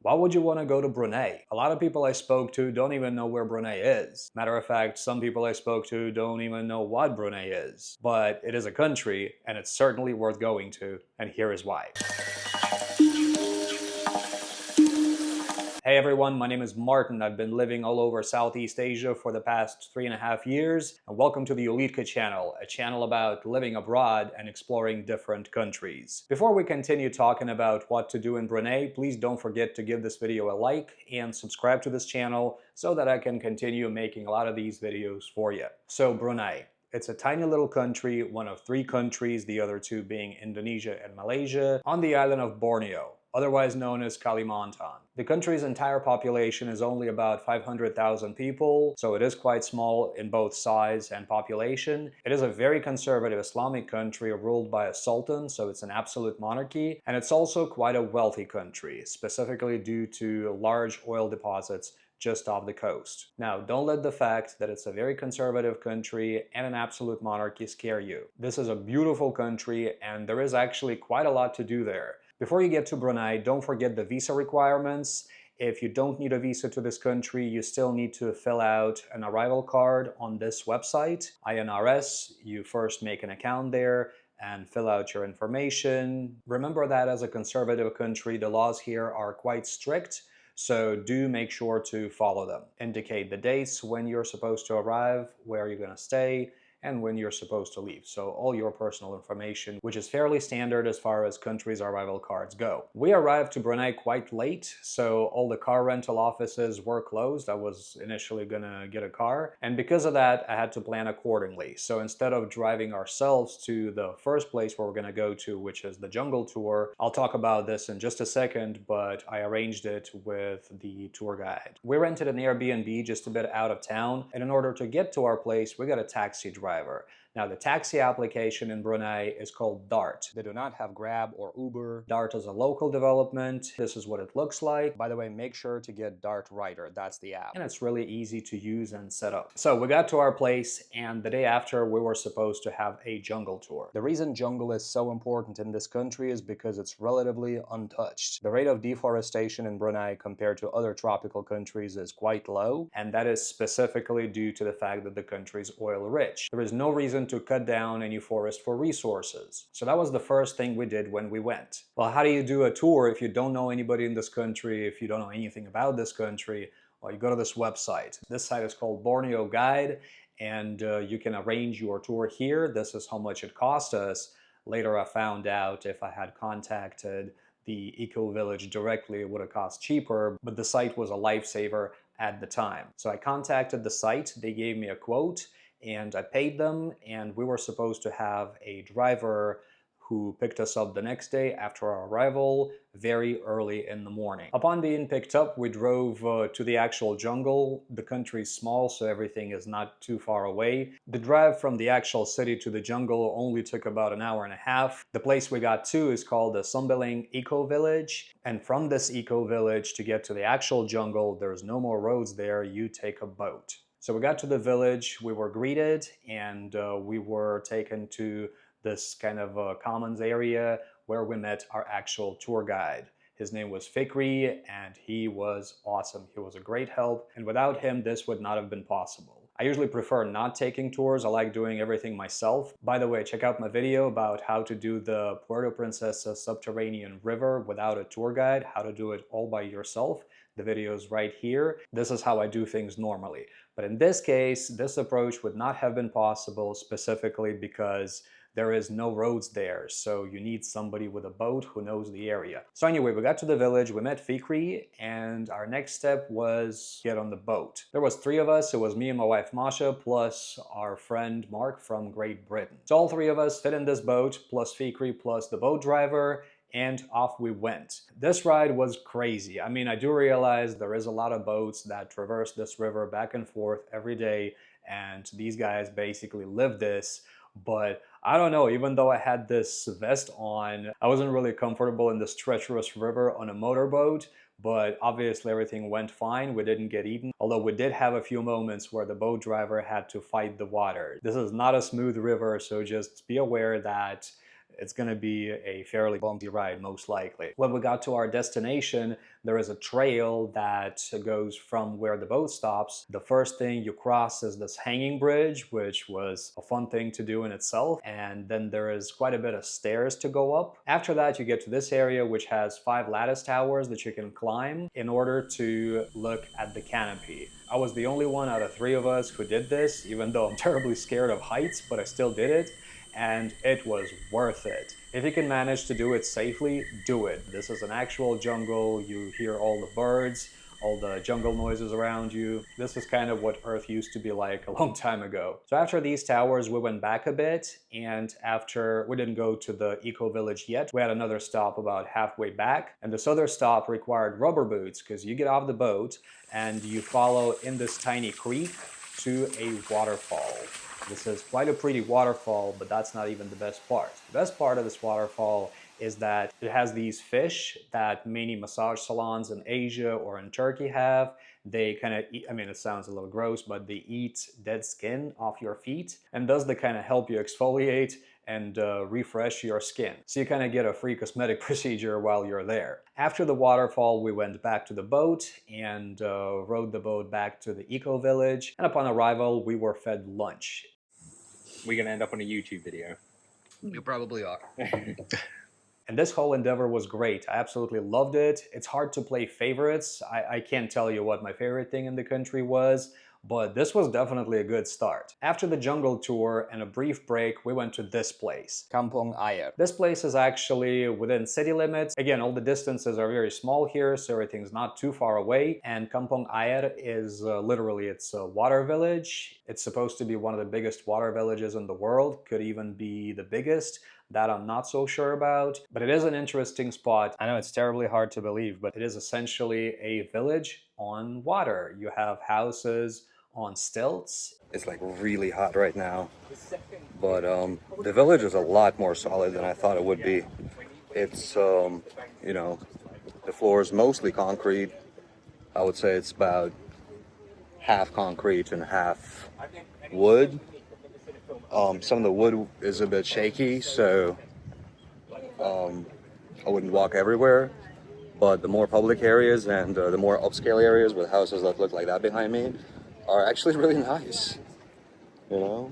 Why would you want to go to Brunei? A lot of people I spoke to don't even know where Brunei is. Matter of fact, some people I spoke to don't even know what Brunei is. But it is a country, and it's certainly worth going to, and here is why. Hey everyone, my name is Martin. I've been living all over Southeast Asia for the past 3.5 years, and welcome to the Ulitka channel, a channel about living abroad and exploring different countries. Before we continue talking about what to do in Brunei, please don't forget to give this video a like and subscribe to this channel so that I can continue making a lot of these videos for you. So Brunei. It's a tiny little country, one of 3 countries, the other 2 being Indonesia and Malaysia, on the island of Borneo, otherwise known as Kalimantan. The country's entire population is only about 500,000 people, so it is quite small in both size and population. It is a very conservative Islamic country ruled by a sultan, so it's an absolute monarchy, and it's also quite a wealthy country, specifically due to large oil deposits just off the coast. Now, don't let the fact that it's a very conservative country and an absolute monarchy scare you. This is a beautiful country, and there is actually quite a lot to do there. Before you get to Brunei, don't forget the visa requirements. If you don't need a visa to this country, you still need to fill out an arrival card on this website, INRS. You first make an account there and fill out your information. Remember that as a conservative country, the laws here are quite strict, so do make sure to follow them. Indicate the dates when you're supposed to arrive, where you're going to stay, and when you're supposed to leave. So all your personal information, which is fairly standard as far as countries' arrival cards go. We arrived to Brunei quite late, so all the car rental offices were closed. I was initially gonna get a car, and because of that, I had to plan accordingly. So instead of driving ourselves to the first place where we're gonna go to, which is the jungle tour, I'll talk about this in just a second, but I arranged it with the tour guide. We rented an Airbnb just a bit out of town, and in order to get to our place, we got a taxi driver. Now, the taxi application in Brunei is called Dart. They do not have Grab or Uber. Dart is a local development. This is what it looks like. By the way, make sure to get Dart Rider. That's the app. And it's really easy to use and set up. So we got to our place, and the day after, we were supposed to have a jungle tour. The reason jungle is so important in this country is because it's relatively untouched. The rate of deforestation in Brunei compared to other tropical countries is quite low, and that is specifically due to the fact that the country is oil rich. There is no reason to cut down any forest for resources. So that was the first thing we did when we went. Well, how do you do a tour if you don't know anybody in this country, if you don't know anything about this country? Well, you go to this website. This site is called Borneo Guide, and you can arrange your tour here. This is how much it cost us. Later I found out if I had contacted the Eco Village directly, it would have cost cheaper, but the site was a lifesaver at the time. So I contacted the site, they gave me a quote, and I paid them, and we were supposed to have a driver who picked us up the next day after our arrival, very early in the morning. Upon being picked up, we drove to the actual jungle. The country is small, so everything is not too far away. The drive from the actual city to the jungle only took about an hour and a half. The place we got to is called the Sumbiling Eco Village, and from this eco village to get to the actual jungle, there's no more roads there, you take a boat. So we got to the village, we were greeted, and we were taken to this kind of commons area where we met our actual tour guide. His name was Fikri, and he was awesome. He was a great help, and without him, this would not have been possible. I usually prefer not taking tours. I like doing everything myself. By the way, check out my video about how to do the Puerto Princesa subterranean river without a tour guide, how to do it all by yourself. The video is right here. This is how I do things normally. But in this case, this approach would not have been possible specifically because there is no roads there, so you need somebody with a boat who knows the area. So anyway, we got to the village, we met Fikri, and our next step was get on the boat. There was 3 of us. It was me and my wife Masha, plus our friend Mark from Great Britain. So all 3 of us fit in this boat, plus Fikri, plus the boat driver, and off we went. This ride was crazy. I mean, I do realize there is a lot of boats that traverse this river back and forth every day, and these guys basically live this, but I don't know, even though I had this vest on, I wasn't really comfortable in this treacherous river on a motorboat, but obviously everything went fine. We didn't get eaten, although we did have a few moments where the boat driver had to fight the water. This is not a smooth river, so just be aware that It's going to be a fairly bumpy ride, most likely. When we got to our destination, there is a trail that goes from where the boat stops. The first thing you cross is this hanging bridge, which was a fun thing to do in itself. And then there is quite a bit of stairs to go up. After that, you get to this area, which has 5 lattice towers that you can climb in order to look at the canopy. I was the only one out of 3 of us who did this, even though I'm terribly scared of heights, but I still did it. And it was worth it. If you can manage to do it safely, do it. This is an actual jungle. You hear all the birds, all the jungle noises around you. This is kind of what Earth used to be like a long time ago. So after these towers, we went back a bit, and after we didn't go to the Eco Village yet, we had another stop about halfway back, and this other stop required rubber boots because you get off the boat and you follow in this tiny creek to a waterfall. This is quite a pretty waterfall, but that's not even the best part. The best part of this waterfall is that it has these fish that many massage salons in Asia or in Turkey have. They kind of eat, I mean, it sounds a little gross, but they eat dead skin off your feet, and thus they kind of help you exfoliate and refresh your skin. So you kind of get a free cosmetic procedure while you're there. After the waterfall, we went back to the boat and rode the boat back to the Eco Village. And upon arrival, we were fed lunch. We're gonna end up on a YouTube video. You probably are. And this whole endeavor was great. I absolutely loved it. It's hard to play favorites. I can't tell you what my favorite thing in the country was, but this was definitely a good start. After the jungle tour and a brief break, we went to this place, Kampong Ayer. This place is actually within city limits. Again, all the distances are very small here, so everything's not too far away. And Kampong Ayer is literally, it's a water village. It's supposed to be one of the biggest water villages in the world, could even be the biggest. That I'm not so sure about, but it is an interesting spot. I know it's terribly hard to believe, but it is essentially a village on water. You have houses on stilts. It's like really hot right now, but the village is a lot more solid than I thought it would be. It's, you know, the floor is mostly concrete. I would say it's about half concrete and half wood. Some of the wood is a bit shaky, so I wouldn't walk everywhere. But the more public areas and the more upscale areas with houses that look like that behind me are actually really nice, you know?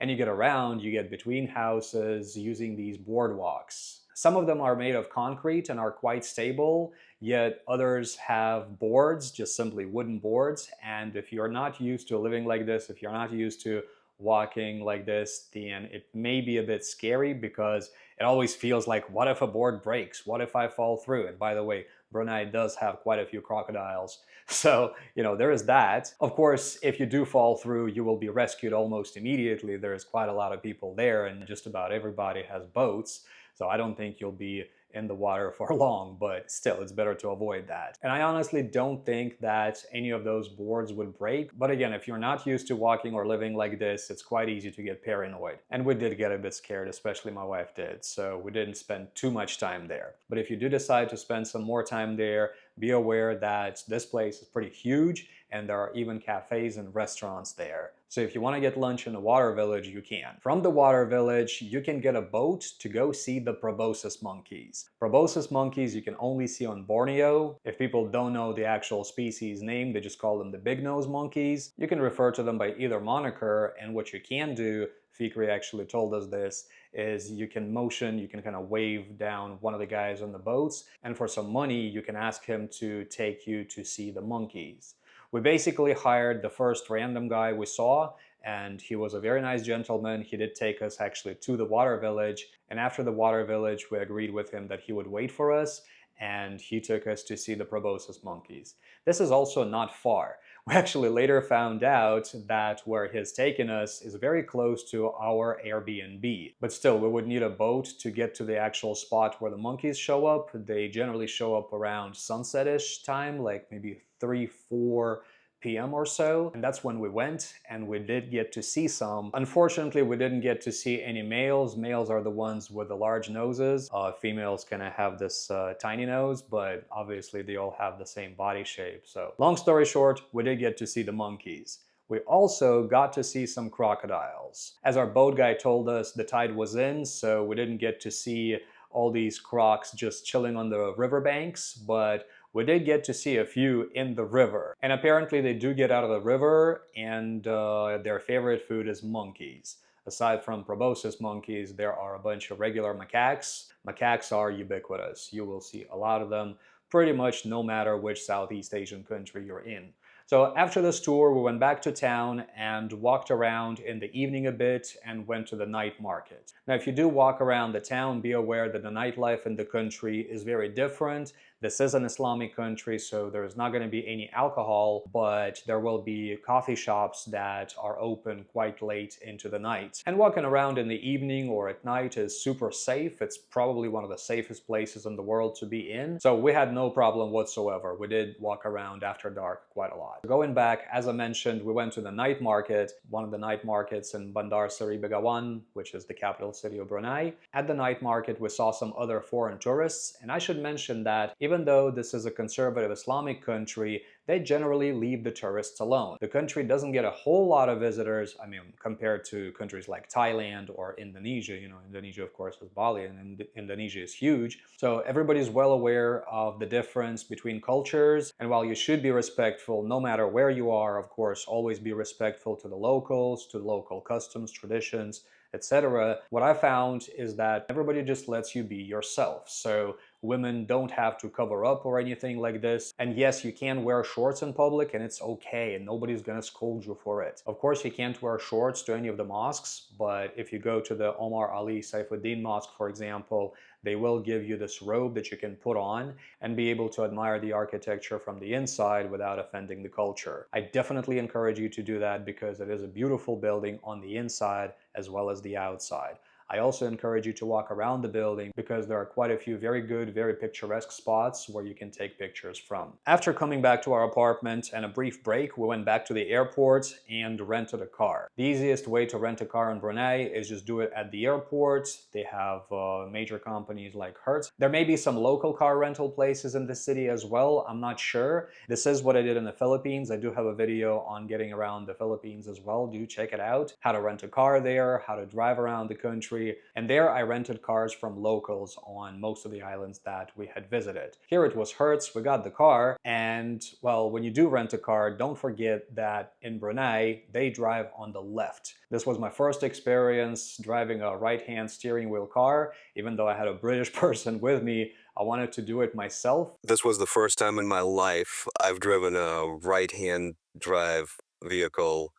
And you get around, you get between houses using these boardwalks. Some of them are made of concrete and are quite stable, yet others have boards, just simply wooden boards. And if you're not used to living like this, if you're not used to walking like this, then it may be a bit scary because it always feels like, what if a board breaks? What if I fall through? And by the way, Brunei does have quite a few crocodiles. So, you know, there is that. Of course, if you do fall through, you will be rescued almost immediately. There's quite a lot of people there and just about everybody has boats. So I don't think you'll be in the water for long, but still, it's better to avoid that. And I honestly don't think that any of those boards would break. But again, if you're not used to walking or living like this, it's quite easy to get paranoid. And we did get a bit scared, especially my wife did. So we didn't spend too much time there. But if you do decide to spend some more time there, be aware that this place is pretty huge and there are even cafes and restaurants there. So if you want to get lunch in the water village, you can. From the water village, you can get a boat to go see the proboscis monkeys. Proboscis monkeys you can only see on Borneo. If people don't know the actual species name, they just call them the big nose monkeys. You can refer to them by either moniker, and what you can do, Fikri actually told us this, is you can motion, you can kind of wave down one of the guys on the boats, and for some money you can ask him to take you to see the monkeys. We basically hired the first random guy we saw, and he was a very nice gentleman. He did take us actually to the water village, and after the water village we agreed with him that he would wait for us, and he took us to see the proboscis monkeys. This is also not far. We actually later found out that where he's taken us is very close to our Airbnb. But still, we would need a boat to get to the actual spot where the monkeys show up. They generally show up around sunset-ish time, like maybe 3-4 p.m. or so, and that's when we went, and we did get to see some. Unfortunately, we didn't get to see any males. Males are the ones with the large noses. Females kind of have this tiny nose, but obviously they all have the same body shape. So long story short, we did get to see the monkeys. We also got to see some crocodiles. As our boat guy told us, the tide was in, so we didn't get to see all these crocs just chilling on the riverbanks, but we did get to see a few in the river. And apparently they do get out of the river, and their favorite food is monkeys. Aside from proboscis monkeys, there are a bunch of regular macaques. Macaques are ubiquitous. You will see a lot of them pretty much no matter which Southeast Asian country you're in. So after this tour, we went back to town and walked around in the evening a bit and went to the night market. Now, if you do walk around the town, be aware that the nightlife in the country is very different. This is an Islamic country, so there's not going to be any alcohol, but there will be coffee shops that are open quite late into the night. And walking around in the evening or at night is super safe. It's probably one of the safest places in the world to be in. So we had no problem whatsoever. We did walk around after dark quite a lot. Going back, as I mentioned, we went to the night market, one of the night markets in Bandar Seri Begawan, which is the capital city of Brunei. At the night market, we saw some other foreign tourists, and I should mention that even though this is a conservative Islamic country, they generally leave the tourists alone. The country doesn't get a whole lot of visitors, I mean, compared to countries like Thailand or Indonesia. You know, Indonesia, of course, is Bali, and Indonesia is huge. So everybody's well aware of the difference between cultures, and while you should be respectful no matter where you are, of course, always be respectful to the locals, to local customs, traditions, etc. What I found is that everybody just lets you be yourself. So women don't have to cover up or anything like this. And yes, you can wear shorts in public and it's okay, and nobody's gonna scold you for it. Of course, you can't wear shorts to any of the mosques, but if you go to the Omar Ali Saifuddien Mosque, for example, they will give you this robe that you can put on and be able to admire the architecture from the inside without offending the culture. I definitely encourage you to do that because it is a beautiful building on the inside as well as the outside. I also encourage you to walk around the building because there are quite a few very good, very picturesque spots where you can take pictures from. After coming back to our apartment and a brief break, we went back to the airport and rented a car. The easiest way to rent a car in Brunei is just do it at the airport. They have major companies like Hertz. There may be some local car rental places in the city as well. I'm not sure. This is what I did in the Philippines. I do have a video on getting around the Philippines as well. Do check it out. How to rent a car there, how to drive around the country. And there I rented cars from locals on most of the islands that we had visited. Here it was Hertz, we got the car, and well, when you do rent a car, don't forget that in Brunei, they drive on the left. This was my first experience driving a right-hand steering wheel car. Even though I had a British person with me, I wanted to do it myself. This was the first time in my life I've driven a right-hand drive vehicle,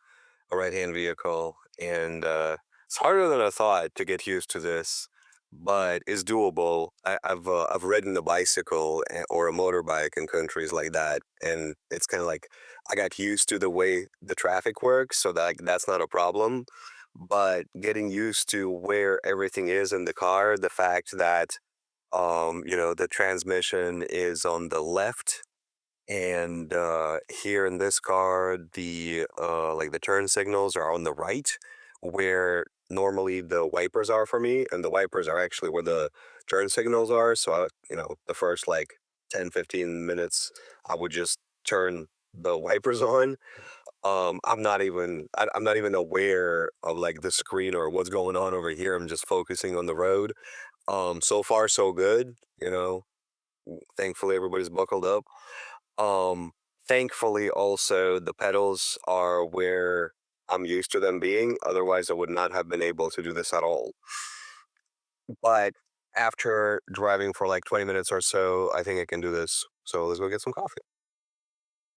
and it's harder than I thought to get used to this, but it's doable. I've ridden a bicycle or a motorbike in countries like that, and it's kind of like I got used to the way the traffic works, so that's not a problem. But getting used to where everything is in the car, the fact that the transmission is on the left, and here in this car the turn signals are on the right, where normally the wipers are for me, and the wipers are actually where the turn signals are. So the first like 10-15 minutes I would just turn the wipers on. I'm not even aware of like the screen or what's going on over here. I'm just focusing on the road. So far so good. Thankfully everybody's buckled up. Thankfully also the pedals are where I'm used to them being. Otherwise I would not have been able to do this at all. But after driving for like 20 minutes or so, I think I can do this. So let's go get some coffee.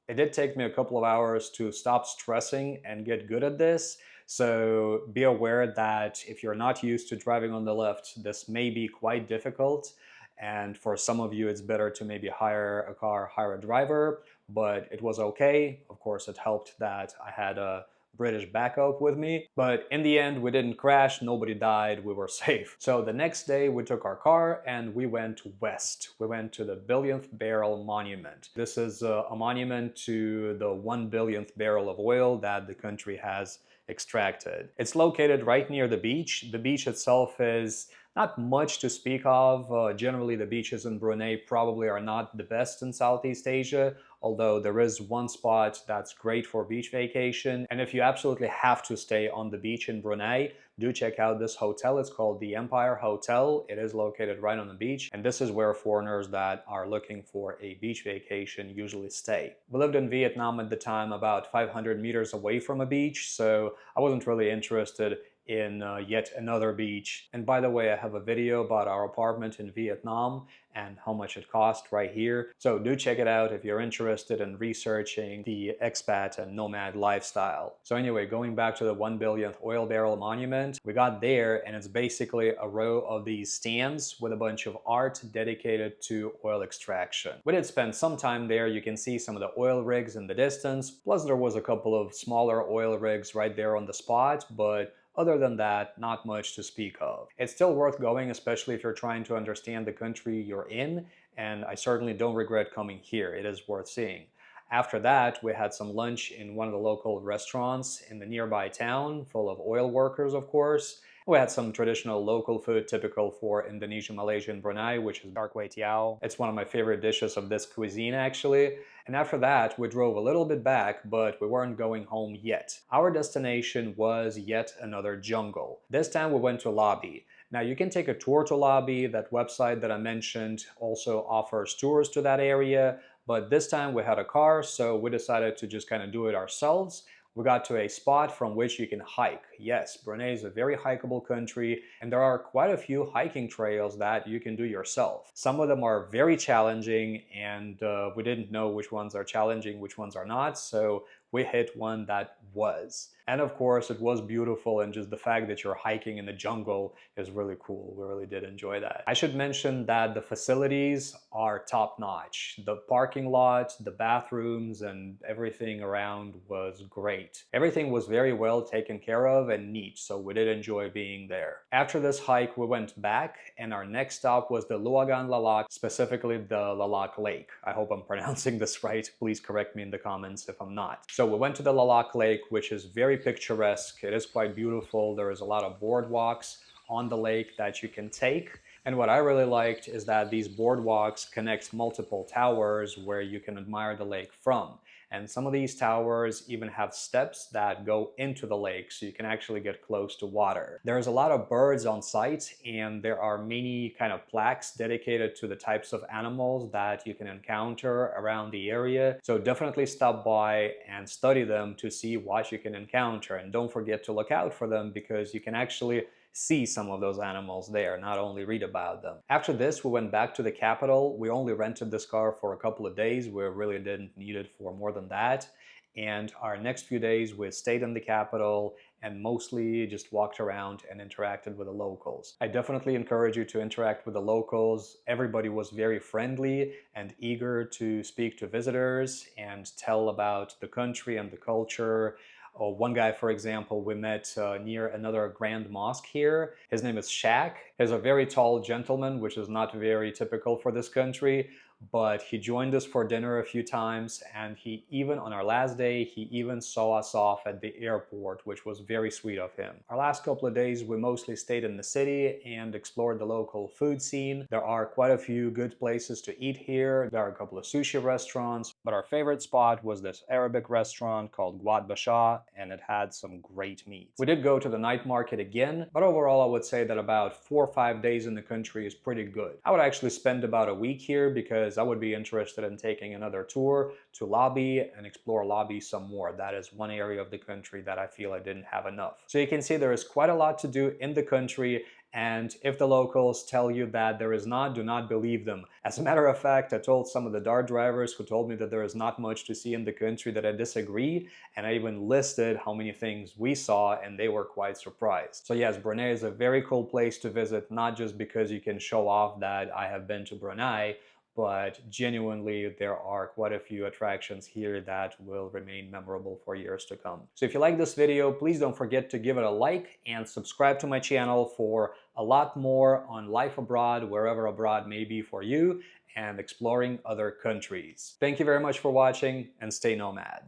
It did take me a couple of hours to stop stressing and get good at this. So be aware that if you're not used to driving on the left, this may be quite difficult. And for some of you, it's better to maybe hire a car, hire a driver, but it was okay. Of course, it helped that I had a British backup with me, but in the end we didn't crash, nobody died, we were safe. So the next day we took our car and we went west. We went to the Billionth barrel monument. This is a monument to the 1 billionth barrel of oil that the country has extracted. It's located right near the beach. The beach itself is not much to speak of. Generally, the beaches in Brunei probably are not the best in Southeast Asia, although there is one spot that's great for beach vacation. And if you absolutely have to stay on the beach in Brunei, do check out this hotel. It's called the Empire Hotel. It is located right on the beach, and this is where foreigners that are looking for a beach vacation usually stay. We lived in Vietnam at the time about 500 meters away from a beach, so I wasn't really interested in yet another beach. And by the way, I have a video about our apartment in Vietnam and how much it cost right here. So do check it out if you're interested in researching the expat and nomad lifestyle. So anyway, going back to the 1 billionth oil barrel monument, we got there and it's basically a row of these stands with a bunch of art dedicated to oil extraction. We did spend some time there. You can see some of the oil rigs in the distance. Plus there was a couple of smaller oil rigs right there on the spot, but other than that, not much to speak of. It's still worth going, especially if you're trying to understand the country you're in, and I certainly don't regret coming here. It is worth seeing. After that, we had some lunch in one of the local restaurants in the nearby town, full of oil workers, of course. We had some traditional local food typical for Indonesia, Malaysia, and Brunei, which is dark kway teow. It's one of my favorite dishes of this cuisine, actually. And after that, we drove a little bit back, but we weren't going home yet. Our destination was yet another jungle. This time we went to Labi. Now you can take a tour to Labi. That website that I mentioned also offers tours to that area, but this time we had a car, so we decided to just kind of do it ourselves. We got to a spot from which you can hike. Yes, Brunei is a very hikeable country, and there are quite a few hiking trails that you can do yourself. Some of them are very challenging, and we didn't know which ones are challenging, which ones are not, so we hit one that was. And of course, it was beautiful, and just the fact that you're hiking in the jungle is really cool. We really did enjoy that. I should mention that the facilities are top-notch. The parking lot, the bathrooms, and everything around was great. Everything was very well taken care of and neat, so we did enjoy being there. After this hike, we went back, and our next stop was the Luagan Lalak, specifically the Lalak Lake. I hope I'm pronouncing this right. Please correct me in the comments if I'm not. So we went to the Lalak Lake, which is very picturesque. It is quite beautiful. There is a lot of boardwalks on the lake that you can take. And what I really liked is that these boardwalks connect multiple towers where you can admire the lake from. And some of these towers even have steps that go into the lake, so you can actually get close to water. There's a lot of birds on site, and there are many kind of plaques dedicated to the types of animals that you can encounter around the area. So definitely stop by and study them to see what you can encounter. And don't forget to look out for them, because you can actually see some of those animals there, not only read about them. After this, we went back to the capital. We only rented this car for a couple of days. We really didn't need it for more than that. And our next few days, we stayed in the capital and mostly just walked around and interacted with the locals. I definitely encourage you to interact with the locals. Everybody was very friendly and eager to speak to visitors and tell about the country and the culture. One guy, for example, we met near another grand mosque here. His name is Shaq. He's a very tall gentleman, which is not very typical for this country, but he joined us for dinner a few times, and he even, on our last day, he even saw us off at the airport, which was very sweet of him. Our last couple of days, we mostly stayed in the city and explored the local food scene. There are quite a few good places to eat here. There are a couple of sushi restaurants, but our favorite spot was this Arabic restaurant called Guad Basha, and it had some great meat. We did go to the night market again, but overall I would say that about 4 or 5 days in the country is pretty good. I would actually spend about a week here, because I would be interested in taking another tour to Labi and explore Labi some more. That is one area of the country that I feel I didn't have enough. So you can see there is quite a lot to do in the country, and if the locals tell you that there is not, do not believe them. As a matter of fact, I told some of the Dart drivers who told me that there is not much to see in the country that I disagree, and I even listed how many things we saw, and they were quite surprised. So yes, Brunei is a very cool place to visit, not just because you can show off that I have been to Brunei, but genuinely there are quite a few attractions here that will remain memorable for years to come. So if you like this video, please don't forget to give it a like and subscribe to my channel for a lot more on life abroad, wherever abroad may be for you, and exploring other countries. Thank you very much for watching, and stay nomad.